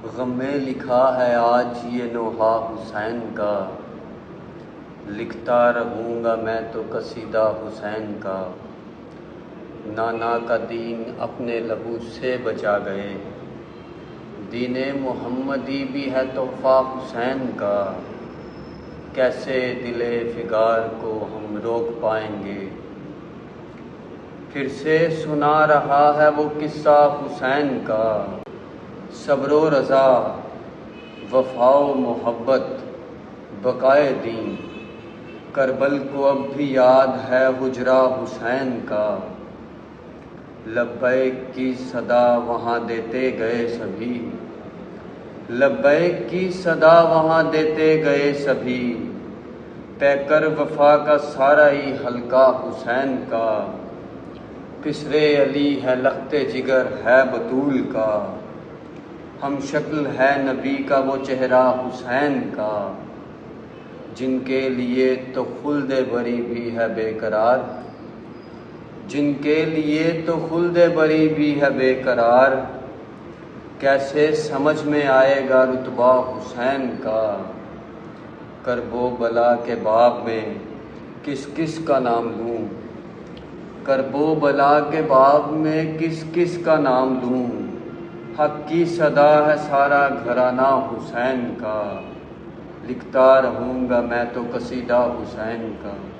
غم میں لکھا ہے آج یہ نوحہ حسین کا، لکھتا رہوں گا میں تو قصیدہ حسین کا۔ نانا کا دین اپنے لہو سے بچا گئے، دین محمدی بھی ہے تحفہ حسین کا۔ کیسے دل فگار کو ہم روک پائیں گے، پھر سے سنا رہا ہے وہ قصہ حسین کا۔ صبر و رضا، وفا و محبت، بقائے دین، کربل کو اب بھی یاد ہے حجرہ حسین کا۔ لبیک کی صدا وہاں دیتے گئے سبھی، لبیک کی صدا وہاں دیتے گئے سبھی۔ پیکر وفا کا سارا ہی حلقہ حسین کا، قصرِ علی ہے لخت جگر ہے بطول کا۔ ہم شکل ہے نبی کا وہ چہرہ حسین کا، جن کے لیے تو خلد بری بھی ہے بے قرار، جن کے لیے تو خلد بری بھی ہے بے قرار۔ کیسے سمجھ میں آئے گا رتبہ حسین کا، کرب و بلا کے باب میں کس کس کا نام لوں، کرب و بلا کے باب میں کس کس کا نام لوں۔ حق کی صدا ہے سارا گھرانہ حسین کا، لکھتا رہوں گا میں تو قصیدہ حسین کا۔